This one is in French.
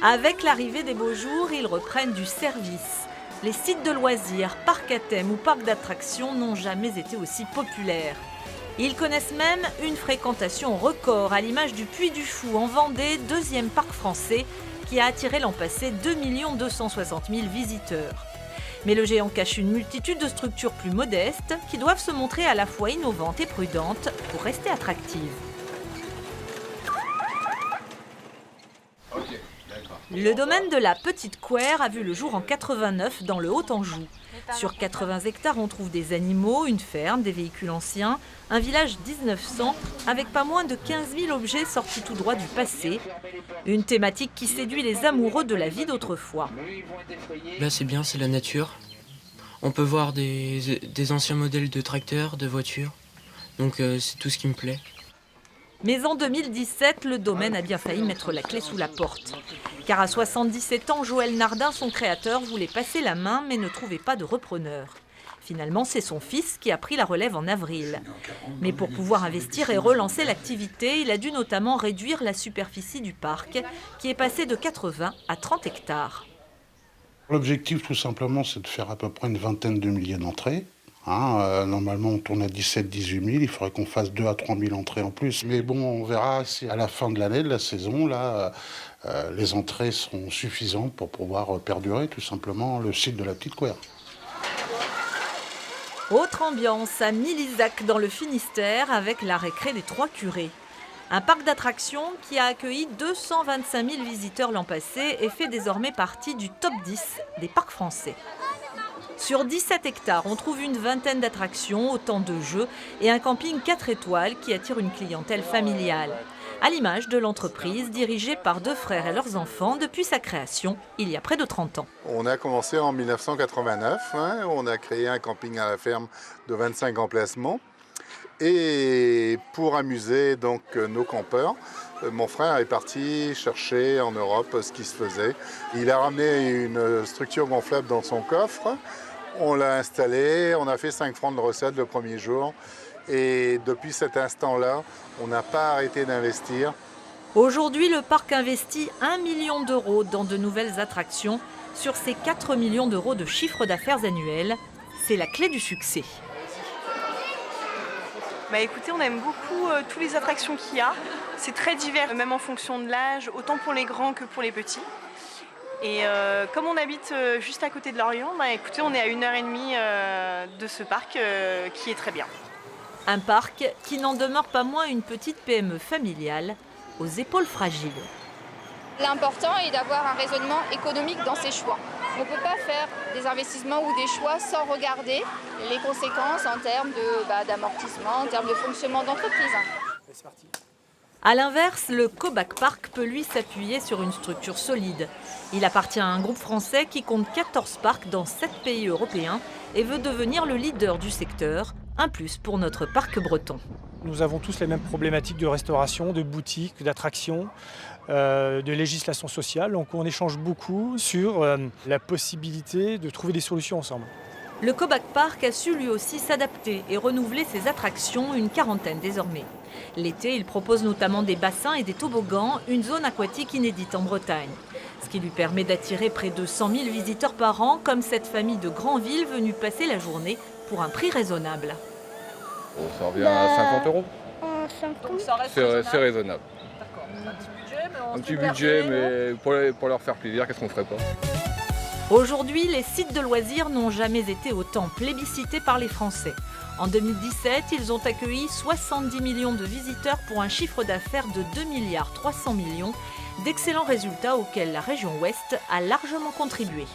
Avec l'arrivée des beaux jours, ils reprennent du service. Les sites de loisirs, parcs à thème ou parcs d'attractions n'ont jamais été aussi populaires. Ils connaissent même une fréquentation record, à l'image du Puy du Fou en Vendée, deuxième parc français, qui a attiré l'an passé 2 260 000 visiteurs. Mais le géant cache une multitude de structures plus modestes qui doivent se montrer à la fois innovantes et prudentes pour rester attractives. Le domaine de la Petite Couère a vu le jour en 89 dans le Haut-Anjou. Sur 80 hectares, on trouve des animaux, une ferme, des véhicules anciens, un village 1900 avec pas moins de 15 000 objets sortis tout droit du passé. Une thématique qui séduit les amoureux de la vie d'autrefois. Là c'est bien, c'est la nature. On peut voir des anciens modèles de tracteurs, de voitures. Donc c'est tout ce qui me plaît. Mais en 2017, le domaine a bien failli mettre la clé sous la porte. Car à 77 ans, Joël Nardin, son créateur, voulait passer la main mais ne trouvait pas de repreneur. Finalement, c'est son fils qui a pris la relève en avril. Mais pour pouvoir investir et relancer l'activité, il a dû notamment réduire la superficie du parc, qui est passée de 80 à 30 hectares. L'objectif, tout simplement, c'est de faire à peu près une vingtaine de milliers d'entrées. Normalement, on tourne à 17-18 000. Il faudrait qu'on fasse 2 à 3 000 entrées en plus. Mais bon, on verra si à la fin de l'année, de la saison, là, les entrées seront suffisantes pour pouvoir perdurer tout simplement le site de la Petite Couère. Autre ambiance à Milizac dans le Finistère avec la récré des Trois Curés. Un parc d'attractions qui a accueilli 225 000 visiteurs l'an passé et fait désormais partie du top 10 des parcs français. Sur 17 hectares, on trouve une vingtaine d'attractions, autant de jeux et un camping 4 étoiles qui attire une clientèle familiale. À l'image de l'entreprise dirigée par 2 frères et leurs enfants depuis sa création, il y a près de 30 ans. On a commencé en 1989, on a créé un camping à la ferme de 25 emplacements. Et pour amuser donc nos campeurs, mon frère est parti chercher en Europe ce qui se faisait. Il a ramené une structure gonflable dans son coffre. On l'a installée, on a fait 5 francs de recette le premier jour. Et depuis cet instant-là, on n'a pas arrêté d'investir. Aujourd'hui, le parc investit 1 million d'euros dans de nouvelles attractions sur ses 4 millions d'euros de chiffre d'affaires annuel. C'est la clé du succès. Écoutez, on aime beaucoup toutes les attractions qu'il y a. C'est très divers, même en fonction de l'âge, autant pour les grands que pour les petits. Et comme on habite juste à côté de Lorient, écoutez, on est à 1h30 de ce parc qui est très bien. Un parc qui n'en demeure pas moins une petite PME familiale aux épaules fragiles. L'important est d'avoir un raisonnement économique dans ses choix. On ne peut pas faire des investissements ou des choix sans regarder les conséquences en termes d'amortissement, en termes de fonctionnement d'entreprise. C'est parti. A l'inverse, le Cobac Park peut lui s'appuyer sur une structure solide. Il appartient à un groupe français qui compte 14 parcs dans 7 pays européens et veut devenir le leader du secteur, un plus pour notre parc breton. Nous avons tous les mêmes problématiques de restauration, de boutiques, d'attractions, de législation sociale. Donc on échange beaucoup sur la possibilité de trouver des solutions ensemble. Le Cobac Park a su lui aussi s'adapter et renouveler ses attractions, une quarantaine désormais. L'été, il propose notamment des bassins et des toboggans, une zone aquatique inédite en Bretagne. Ce qui lui permet d'attirer près de 100 000 visiteurs par an, comme cette famille de Granville venue passer la journée pour un prix raisonnable. Ça revient à 50 euros. C'est raisonnable. Un petit budget, mais pour leur faire plaisir, qu'est-ce qu'on ferait pas? Aujourd'hui, les sites de loisirs n'ont jamais été autant plébiscités par les Français. En 2017, ils ont accueilli 70 millions de visiteurs pour un chiffre d'affaires de 2,3 milliards, d'excellents résultats auxquels la région Ouest a largement contribué.